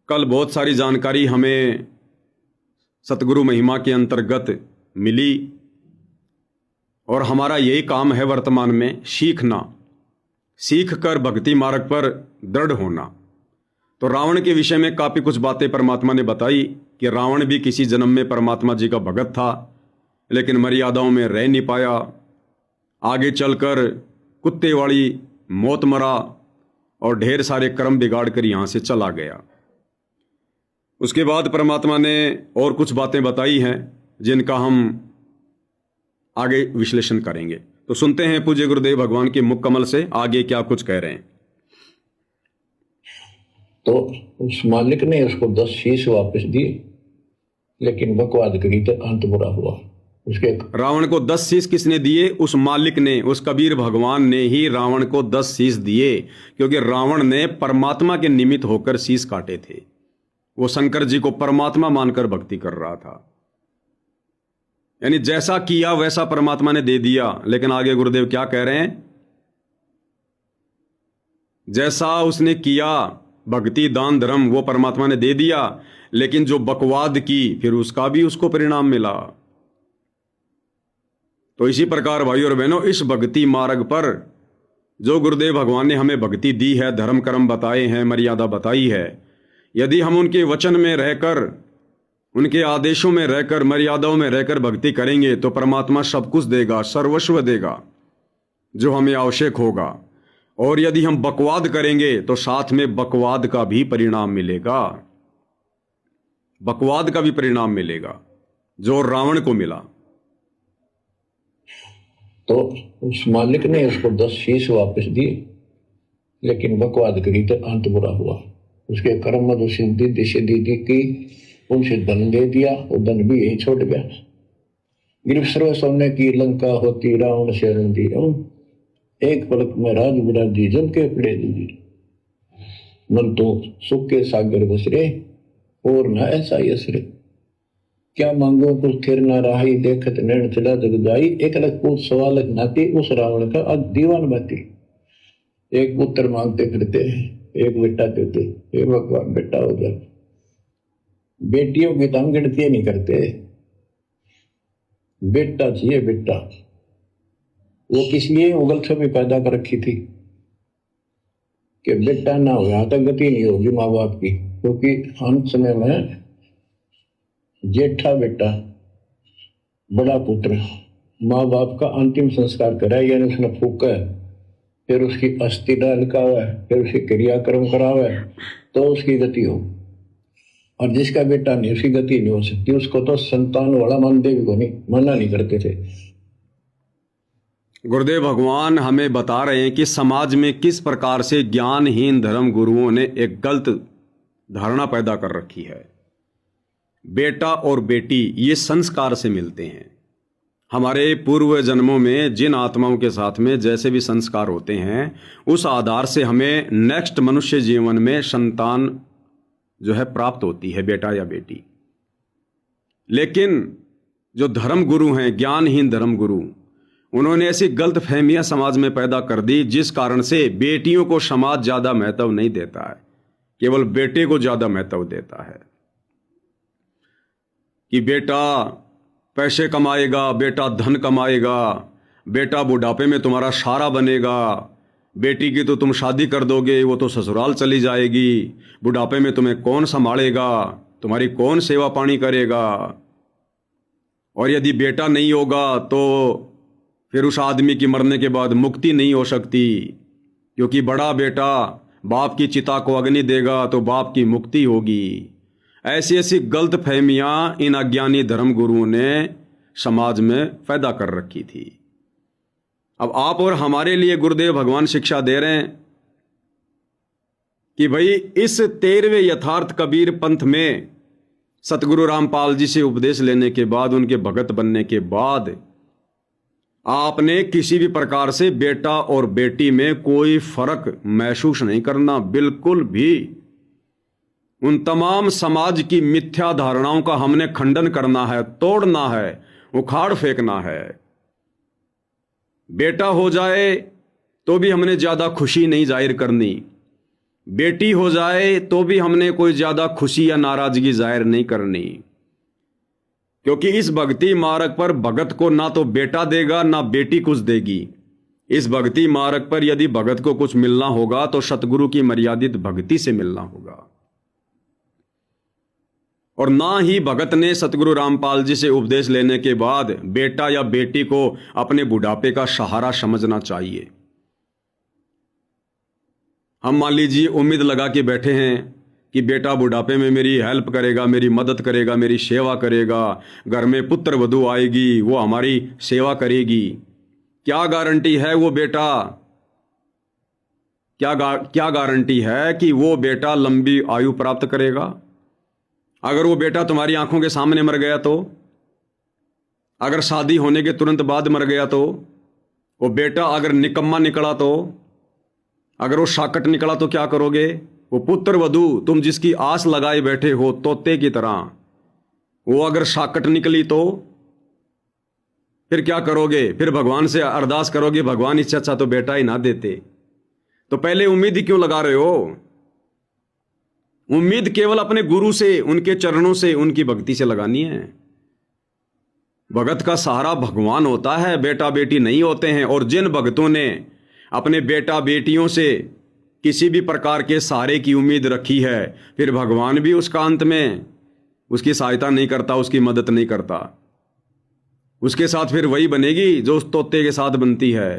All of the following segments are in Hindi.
कल बहुत सारी जानकारी हमें सतगुरु महिमा के अंतर्गत मिली और हमारा यही काम है वर्तमान में सीखना, सीख कर भक्ति मार्ग पर दृढ़ होना। तो रावण के विषय में काफ़ी कुछ बातें परमात्मा ने बताई कि रावण भी किसी जन्म में परमात्मा जी का भगत था, लेकिन मर्यादाओं में रह नहीं पाया। आगे चलकर कुत्ते वाली मौत मरा और ढेर सारे कर्म बिगाड़ कर यहाँ से चला गया। उसके बाद परमात्मा ने और कुछ बातें बताई हैं जिनका हम आगे विश्लेषण करेंगे। तो सुनते हैं पूज्य गुरुदेव भगवान के मुख कमल से आगे क्या कुछ कह रहे हैं। तो उस मालिक ने उसको 10 शीश वापस दिए, लेकिन बकवाद करी तो अंत बुरा हुआ। उसके रावण को 10 शीश किसने दिए? उस मालिक ने, उस कबीर भगवान ने ही रावण को 10 शीश दिए, क्योंकि रावण ने परमात्मा के निमित्त होकर शीश काटे थे। वो शंकर जी को परमात्मा मानकर भक्ति कर रहा था, यानी जैसा किया वैसा परमात्मा ने दे दिया। लेकिन आगे गुरुदेव क्या कह रहे हैं? जैसा उसने किया भक्ति दान धर्म वो परमात्मा ने दे दिया, लेकिन जो बकवाद की फिर उसका भी उसको परिणाम मिला। तो इसी प्रकार भाइयों और बहनों, इस भक्ति मार्ग पर जो गुरुदेव भगवान ने हमें भक्ति दी है, धर्म कर्म बताए हैं, मर्यादा बताई है, यदि हम उनके वचन में रहकर, उनके आदेशों में रहकर, मर्यादाओं में रहकर भक्ति करेंगे तो परमात्मा सब कुछ देगा, सर्वस्व देगा जो हमें आवश्यक होगा। और यदि हम बकवाद करेंगे तो साथ में बकवाद का भी परिणाम मिलेगा, बकवाद का भी परिणाम मिलेगा जो रावण को मिला। तो उस मालिक ने उसको 10 शीश वापस दिए, लेकिन बकवाद करी तो अंत बुरा हुआ। उसके कर्म में जो सिद्धि सिद्धि की, उनसे धन दे दिया, वो धन भी यही छोड़ गया। गिरफ्त सोने की लंका होती रावण से रंदी, एक पलक में राज विराजी जम के पड़े दी। मन तो सुख के सागर बसरे और न ऐसा यसरे, क्या मांगो कुछ थिर न राही, देखत नैन चला जग जाई। एक अलग पूछ सवाल नाती, उस रावण का आज दीवान बाती। एक पुत्र मांगते फिरते, एक बेटा देते, एक भगवान बेटा हो जाए। बेटियों की तो हम गिनती नहीं करते, बेटा चाहिए बेटा। वो किस लिए उगल छवि पैदा कर रखी थी कि बेटा ना हो, यहां तक गति नहीं होगी माँ बाप की, क्योंकि अंत समय में जेठा बेटा, बड़ा पुत्र माँ बाप का अंतिम संस्कार कराए, यानी उसने फूका है, फिर उसकी अस्थि डाल का हुआ है, फिर उसकी क्रियाक्रम करा हुआ है, तो उसकी गति हो। और जिसका बेटा नहीं, उसकी गति नहीं हो सकती। उसको तो संतान वाला मानते भी नहीं, मना नहीं करते थे। गुरुदेव भगवान हमें बता रहे हैं कि समाज में किस प्रकार से ज्ञानहीन धर्म गुरुओं ने एक गलत धारणा पैदा कर रखी है। बेटा और बेटी ये संस्कार से मिलते हैं। हमारे पूर्व जन्मों में जिन आत्माओं के साथ में जैसे भी संस्कार होते हैं, उस आधार से हमें नेक्स्ट मनुष्य जीवन में संतान जो है प्राप्त होती है, बेटा या बेटी। लेकिन जो धर्म गुरु हैं, ज्ञानहीन धर्म गुरु, उन्होंने ऐसी गलत फहमियां समाज में पैदा कर दी जिस कारण से बेटियों को समाज ज्यादा महत्व नहीं देता है, केवल बेटे को ज्यादा महत्व देता है। कि बेटा पैसे कमाएगा, बेटा धन कमाएगा, बेटा बुढ़ापे में तुम्हारा सहारा बनेगा, बेटी की तो तुम शादी कर दोगे, वो तो ससुराल चली जाएगी, बुढ़ापे में तुम्हें कौन संभालेगा, तुम्हारी कौन सेवा पानी करेगा। और यदि बेटा नहीं होगा तो फिर उस आदमी की मरने के बाद मुक्ति नहीं हो सकती, क्योंकि बड़ा बेटा बाप की चिता को अग्नि देगा तो बाप की मुक्ति होगी। ऐसी ऐसी गलत फहमियां इन अज्ञानी धर्म गुरुओं ने समाज में पैदा कर रखी थी। अब आप और हमारे लिए गुरुदेव भगवान शिक्षा दे रहे हैं कि भाई इस 13वें यथार्थ कबीर पंथ में सतगुरु रामपाल जी से उपदेश लेने के बाद, उनके भगत बनने के बाद, आपने किसी भी प्रकार से बेटा और बेटी में कोई फर्क महसूस नहीं करना, बिल्कुल भी। उन तमाम समाज की मिथ्या धारणाओं का हमने खंडन करना है, तोड़ना है, उखाड़ फेंकना है। बेटा हो जाए तो भी हमने ज्यादा खुशी नहीं जाहिर करनी, बेटी हो जाए तो भी हमने कोई ज्यादा खुशी या नाराजगी जाहिर नहीं करनी, क्योंकि इस भक्ति मार्ग पर भगत को ना तो बेटा देगा ना बेटी कुछ देगी। इस भक्ति मार्ग पर यदि भगत को कुछ मिलना होगा तो सतगुरु की मर्यादित भक्ति से मिलना होगा। और ना ही भगत ने सतगुरु रामपाल जी से उपदेश लेने के बाद बेटा या बेटी को अपने बुढ़ापे का सहारा समझना चाहिए। हम मान लीजिए उम्मीद लगा के बैठे हैं कि बेटा बुढ़ापे में मेरी हेल्प करेगा, मेरी मदद करेगा, मेरी सेवा करेगा, घर में पुत्र वधू आएगी, वो हमारी सेवा करेगी। क्या गारंटी है वो बेटा, क्या गारंटी है कि वो बेटा लंबी आयु प्राप्त करेगा? अगर वो बेटा तुम्हारी आंखों के सामने मर गया तो, अगर शादी होने के तुरंत बाद मर गया तो, वो बेटा अगर निकम्मा निकला तो, अगर वो शाकट निकला तो क्या करोगे? वो पुत्र वधू तुम जिसकी आस लगाए बैठे हो तोते की तरह, वो अगर शाकट निकली तो फिर क्या करोगे? फिर भगवान से अरदास करोगे, भगवान इससे अच्छा तो बेटा ही ना देते। तो पहले उम्मीद ही क्यों लगा रहे हो? उम्मीद केवल अपने गुरु से, उनके चरणों से, उनकी भक्ति से लगानी है। भगत का सहारा भगवान होता है, बेटा बेटी नहीं होते हैं। और जिन भक्तों ने अपने बेटा बेटियों से किसी भी प्रकार के सहारे की उम्मीद रखी है, फिर भगवान भी उसका अंत में उसकी सहायता नहीं करता, उसकी मदद नहीं करता। उसके साथ फिर वही बनेगी जो उस तोते के साथ बनती है।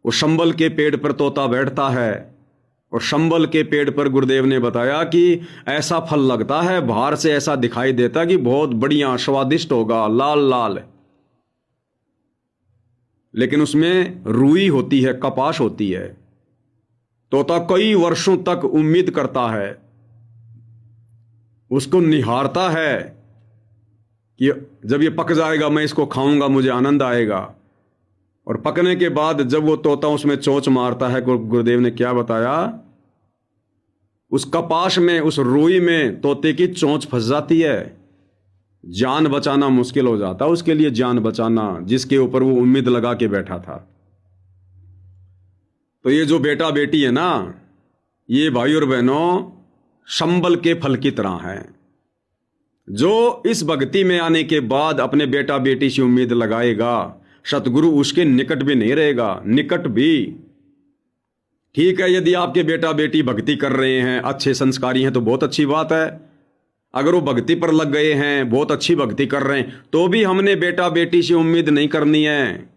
वो शंबल के पेड़ पर तोता बैठता है, और शंबल के पेड़ पर गुरुदेव ने बताया कि ऐसा फल लगता है, बाहर से ऐसा दिखाई देता कि बहुत बढ़िया स्वादिष्ट होगा, लाल लाल, लेकिन उसमें रुई होती है, कपास होती है। तोता कई वर्षों तक उम्मीद करता है, उसको निहारता है कि जब ये पक जाएगा मैं इसको खाऊंगा, मुझे आनंद आएगा। और पकने के बाद जब वो तोता उसमें चोंच मारता है, गुरुदेव ने क्या बताया? उस कपास में, उस रुई में तोते की चोंच फंस जाती है। जान बचाना मुश्किल हो जाता उसके लिए, जान बचाना जिसके ऊपर वो उम्मीद लगा के बैठा था। तो ये जो बेटा बेटी है ना, ये भाई और बहनों शंबल के फल की तरह है। जो इस भक्ति में आने के बाद अपने बेटा बेटी से उम्मीद लगाएगा, सतगुरु उसके निकट भी नहीं रहेगा। निकट भी ठीक है, यदि आपके बेटा बेटी भक्ति कर रहे हैं, अच्छे संस्कारी हैं, तो बहुत अच्छी बात है। अगर वो भक्ति पर लग गए हैं, बहुत अच्छी भक्ति कर रहे हैं, तो भी हमने बेटा बेटी से उम्मीद नहीं करनी है।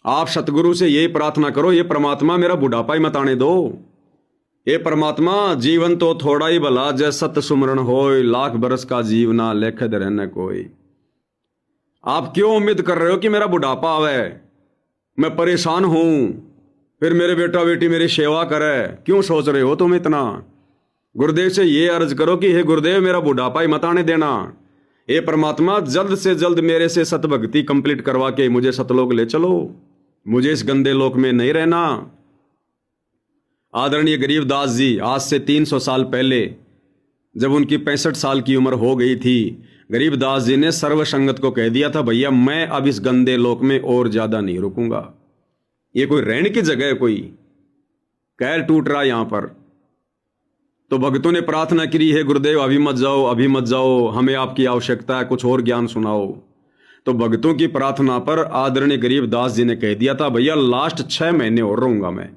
आप सतगुरु से यही प्रार्थना करो, ये परमात्मा मेरा बुढ़ापा ही मत आने दो। ये परमात्मा जीवन तो थोड़ा ही भला, जय सत सुमरण होय, लाख बरस का जीवना लेखद रहने कोई। आप क्यों उम्मीद कर रहे हो कि मेरा बुढ़ापा आवे, मैं परेशान हूं, फिर मेरे बेटा बेटी मेरी सेवा करे? क्यों सोच रहे हो तुम इतना? गुरुदेव से ये अर्ज करो कि हे गुरुदेव मेरा बुढ़ापा ही मत आने देना। हे परमात्मा जल्द से जल्द मेरे से सतभक्ति कंप्लीट करवा के मुझे सतलोक ले चलो, मुझे इस गंदे लोक में नहीं रहना। आदरणीय गरीबदास जी आज से 300 साल पहले जब उनकी 65 साल की उम्र हो गई थी, गरीबदास जी ने सर्व संगत को कह दिया था, भैया मैं अब इस गंदे लोक में और ज्यादा नहीं रुकूंगा। ये कोई रहने की जगह है? कोई कैर टूट रहा यहां पर। तो भक्तों ने प्रार्थना करी है, गुरुदेव अभी मत जाओ, अभी मत जाओ, हमें आपकी आवश्यकता है, कुछ और ज्ञान सुनाओ। तो भक्तों की प्रार्थना पर आदरणीय गरीबदास जी ने कह दिया था, भैया लास्ट 6 महीने और रहूंगा मैं,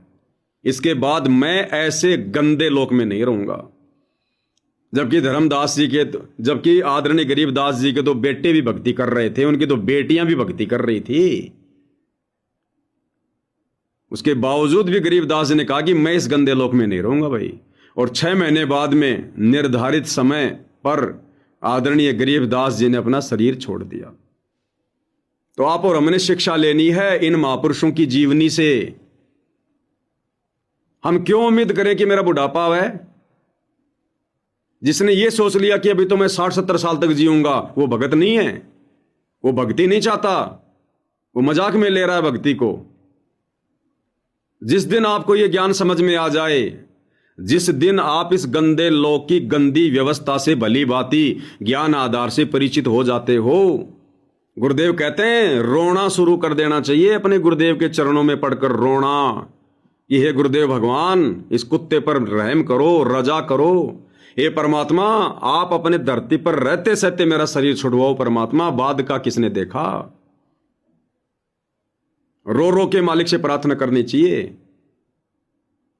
इसके बाद मैं ऐसे गंदे लोक में नहीं रहूंगा। जबकि धर्मदास जी के, जबकि आदरणीय गरीबदास जी के तो बेटे भी भक्ति कर रहे थे, उनकी तो बेटियां भी भक्ति कर रही थी। उसके बावजूद भी गरीबदास जी ने कहा कि मैं इस गंदे लोक में नहीं रहूंगा भाई। और 6 महीने बाद में निर्धारित समय पर आदरणीय गरीबदास जी ने अपना शरीर छोड़ दिया। तो आप और हमने शिक्षा लेनी है इन महापुरुषों की जीवनी से। हम क्यों उम्मीद करें कि मेरा बुढ़ापा आवे? जिसने ये सोच लिया कि अभी तो मैं 60-70 साल तक जीऊंगा, वो भगत नहीं है, वो भक्ति नहीं चाहता, वो मजाक में ले रहा है भक्ति को। जिस दिन आपको ये ज्ञान समझ में आ जाए, जिस दिन आप इस गंदे लोक की गंदी व्यवस्था से भली भांति ज्ञान आधार से परिचित हो जाते हो, गुरुदेव कहते हैं रोना शुरू कर देना चाहिए, अपने गुरुदेव के चरणों में पड़कर रोना। कि हे गुरुदेव भगवान, इस कुत्ते पर रहम करो, रजा करो। हे परमात्मा, आप अपने धरती पर रहते सहते मेरा शरीर छुड़वाओ परमात्मा, बाद का किसने देखा। रो रो के मालिक से प्रार्थना करनी चाहिए।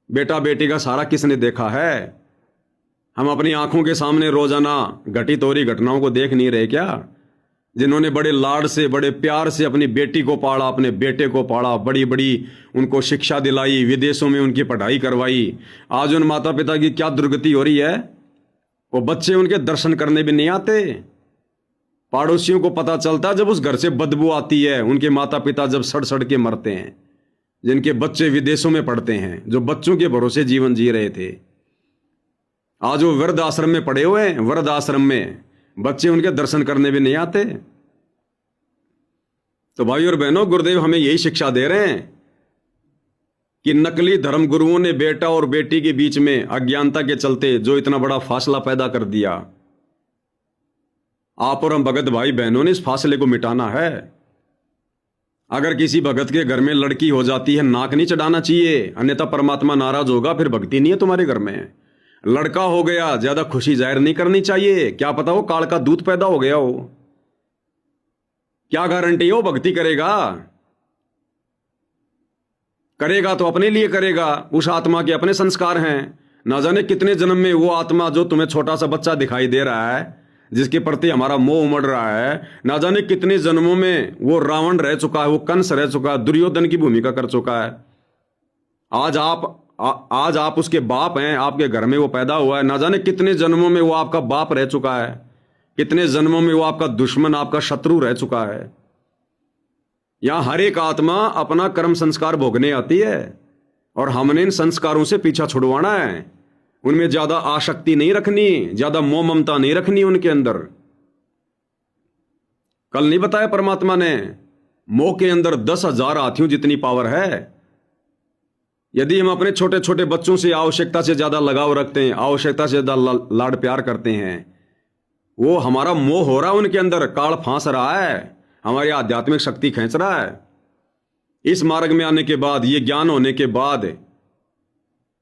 बेटा बेटी का सारा किसने देखा है। हम अपनी आंखों के सामने रोजाना घटित हो रही घटनाओं को देख नहीं रहे क्या। जिन्होंने बड़े लाड से, बड़े प्यार से अपनी बेटी को पाला, अपने बेटे को पाला, बड़ी बड़ी उनको शिक्षा दिलाई, विदेशों में उनकी पढ़ाई करवाई, आज उन माता पिता की क्या दुर्गति हो रही है। वो बच्चे उनके दर्शन करने भी नहीं आते। पड़ोसियों को पता चलता जब उस घर से बदबू आती है, उनके माता पिता जब सड़ सड़ के मरते हैं, जिनके बच्चे विदेशों में पढ़ते हैं, जो बच्चों के भरोसे जीवन जी रहे थे, आज वो वृद्ध आश्रम में पड़े हुए हैं। वृद्ध आश्रम में बच्चे उनके दर्शन करने भी नहीं आते। तो भाई और बहनों, गुरुदेव हमें यही शिक्षा दे रहे हैं कि नकली धर्म गुरुओं ने बेटा और बेटी के बीच में अज्ञानता के चलते जो इतना बड़ा फासला पैदा कर दिया, आप और हम भगत भाई बहनों ने इस फासले को मिटाना है। अगर किसी भगत के घर में लड़की हो जाती है, नाक नहीं चढ़ाना चाहिए, अन्यथा परमात्मा नाराज होगा, फिर भक्ति नहीं है तुम्हारे घर में। लड़का हो गया, ज्यादा खुशी जाहिर नहीं करनी चाहिए, क्या पता हो काल का दूध पैदा हो गया हो, क्या गारंटी हो भक्ति करेगा। करेगा तो अपने लिए करेगा, उस आत्मा के अपने संस्कार हैं। ना जाने कितने जन्म में वो आत्मा जो तुम्हें छोटा सा बच्चा दिखाई दे रहा है, जिसके प्रति हमारा मोह उमड़ रहा है, ना जाने कितने जन्मों में वो रावण रह चुका है, वो कंस रह चुका है, दुर्योधन की भूमिका कर चुका है। आज आप उसके बाप हैं, आपके घर में वो पैदा हुआ है। ना जाने कितने जन्मों में वो आपका बाप रह चुका है, कितने जन्मों में वो आपका दुश्मन, आपका शत्रु रह चुका है। यहां हर एक आत्मा अपना कर्म संस्कार भोगने आती है और हमने इन संस्कारों से पीछा छुड़वाना है। उनमें ज्यादा आसक्ति नहीं रखनी, ज्यादा मोह ममता नहीं रखनी उनके अंदर। कल नहीं बताया परमात्मा ने, मोह के अंदर 10,000 हाथियों जितनी पावर है। यदि हम अपने छोटे छोटे बच्चों से आवश्यकता से ज्यादा लगाव रखते हैं, आवश्यकता से ज्यादा लाड प्यार करते हैं, वो हमारा मोह हो रहा है उनके अंदर, काल फांस रहा है, हमारी आध्यात्मिक शक्ति खींच रहा है। इस मार्ग में आने के बाद, ये ज्ञान होने के बाद,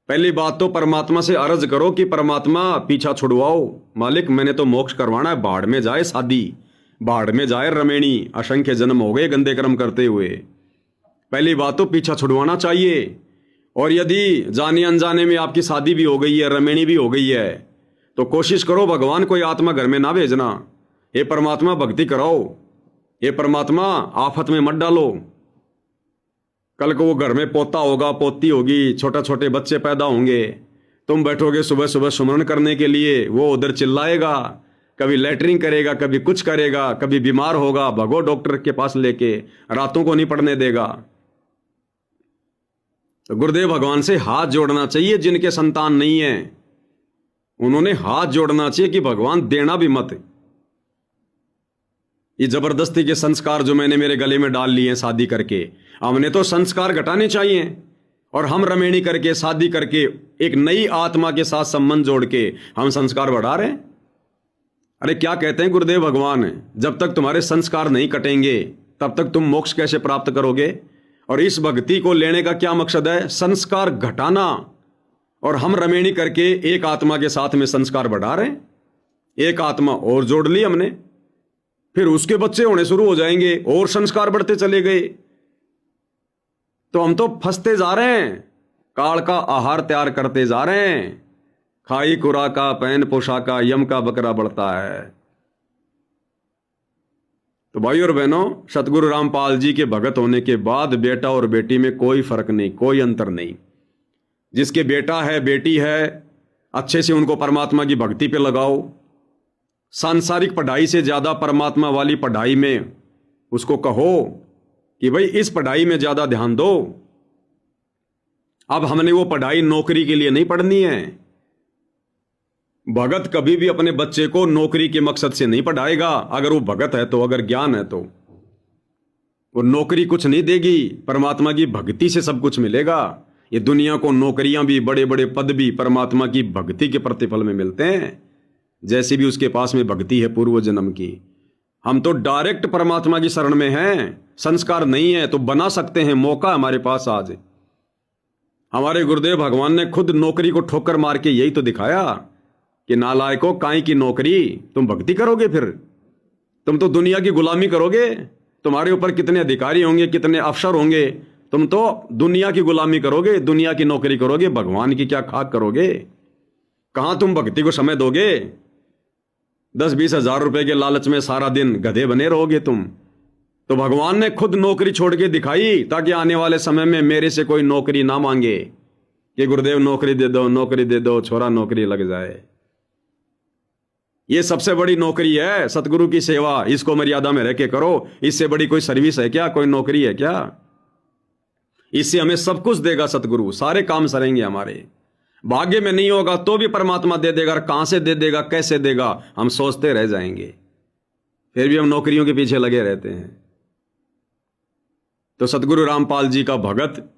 पहली बात तो परमात्मा से अर्ज करो कि परमात्मा पीछा छुड़वाओ। मालिक मैंने तो मोक्ष करवाना है, बाढ़ में जाए शादी, बाढ़ में जाए रमेणी, असंख्य जन्म हो गए गंदे कर्म करते हुए। पहली बात तो पीछा छुड़वाना चाहिए। और यदि जाने अनजाने में आपकी शादी भी हो गई है, रमेणी भी हो गई है, तो कोशिश करो भगवान कोई आत्मा घर में ना भेजना। हे परमात्मा भक्ति कराओ, हे परमात्मा आफत में मत डालो। कल को वो घर में पोता होगा, पोती होगी, छोटे छोटे बच्चे पैदा होंगे, तुम बैठोगे सुबह सुबह सुमरन करने के लिए, वो उधर चिल्लाएगा, कभी लैटरिंग करेगा, कभी कुछ करेगा, कभी बीमार होगा, भगो डॉक्टर के पास लेके, रातों को नहीं पड़ने देगा। तो गुरुदेव भगवान से हाथ जोड़ना चाहिए। जिनके संतान नहीं है उन्होंने हाथ जोड़ना चाहिए कि भगवान देना भी मत। ये जबरदस्ती के संस्कार जो मैंने मेरे गले में डाल लिए हैं शादी करके, हमने तो संस्कार घटाने चाहिए। और हम रमेणी करके, शादी करके, एक नई आत्मा के साथ संबंध जोड़ के हम संस्कार बढ़ा रहे हैं। अरे क्या कहते हैं गुरुदेव भगवान, जब तक तुम्हारे संस्कार नहीं कटेंगे तब तक तुम मोक्ष कैसे प्राप्त करोगे। और इस भक्ति को लेने का क्या मकसद है, संस्कार घटाना। और हम रमेणी करके एक आत्मा के साथ में संस्कार बढ़ा रहे हैं। एक आत्मा और जोड़ ली हमने, फिर उसके बच्चे होने शुरू हो जाएंगे और संस्कार बढ़ते चले गए। तो हम तो फंसते जा रहे हैं, काल का आहार तैयार करते जा रहे हैं। खाई खुराका पहन पोशाका, यम का बकरा बढ़ता है। तो भाई और बहनों, सतगुरु रामपाल जी के भगत होने के बाद बेटा और बेटी में कोई फर्क नहीं, कोई अंतर नहीं। जिसके बेटा है, बेटी है, अच्छे से उनको परमात्मा की भक्ति पे लगाओ। सांसारिक पढ़ाई से ज्यादा परमात्मा वाली पढ़ाई में उसको कहो कि भाई इस पढ़ाई में ज्यादा ध्यान दो। अब हमने वो पढ़ाई नौकरी के लिए नहीं पढ़नी है। भगत कभी भी अपने बच्चे को नौकरी के मकसद से नहीं पढ़ाएगा। अगर वो भगत है तो, अगर ज्ञान है तो वो नौकरी कुछ नहीं देगी, परमात्मा की भक्ति से सब कुछ मिलेगा। ये दुनिया को नौकरियां भी, बड़े बड़े पद भी परमात्मा की भक्ति के प्रतिफल में मिलते हैं, जैसी भी उसके पास में भक्ति है पूर्व जन्म की। हम तो डायरेक्ट परमात्मा की शरण में हैं। संस्कार नहीं है तो बना सकते हैं, मौका हमारे पास आज। हमारे गुरुदेव भगवान ने खुद नौकरी को ठोकर मार के यही तो दिखाया कि नालायकों, काई की नौकरी, तुम भक्ति करोगे, फिर तुम तो दुनिया की गुलामी करोगे। तुम्हारे ऊपर कितने अधिकारी होंगे, कितने अफसर होंगे, तुम तो दुनिया की गुलामी करोगे, दुनिया की नौकरी करोगे, भगवान की क्या खाक करोगे। कहां तुम भक्ति को समय दोगे। 10-20 हजार रुपए के लालच में सारा दिन गधे बने रहोगे तुम। तो भगवान ने खुद नौकरी छोड़ के दिखाई ताकि आने वाले समय में मेरे से कोई नौकरी ना मांगे कि गुरुदेव नौकरी दे दो, नौकरी दे दो, छोरा नौकरी लग जाए। ये सबसे बड़ी नौकरी है, सतगुरु की सेवा। इसको मर्यादा में रह के करो। इससे बड़ी कोई सर्विस है क्या, कोई नौकरी है क्या। इससे हमें सब कुछ देगा सतगुरु, सारे काम सरेंगे हमारे। भाग्य में नहीं होगा तो भी परमात्मा दे देगा, और कहां से दे देगा, कैसे देगा, हम सोचते रह जाएंगे। फिर भी हम नौकरियों के पीछे लगे रहते हैं। तो सतगुरु रामपाल जी का भगत,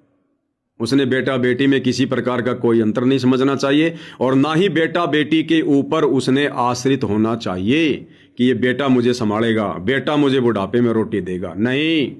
उसने बेटा बेटी में किसी प्रकार का कोई अंतर नहीं समझना चाहिए, और ना ही बेटा बेटी के ऊपर उसने आश्रित होना चाहिए कि ये बेटा मुझे संभालेगा, बेटा मुझे बुढ़ापे में रोटी देगा। नहीं,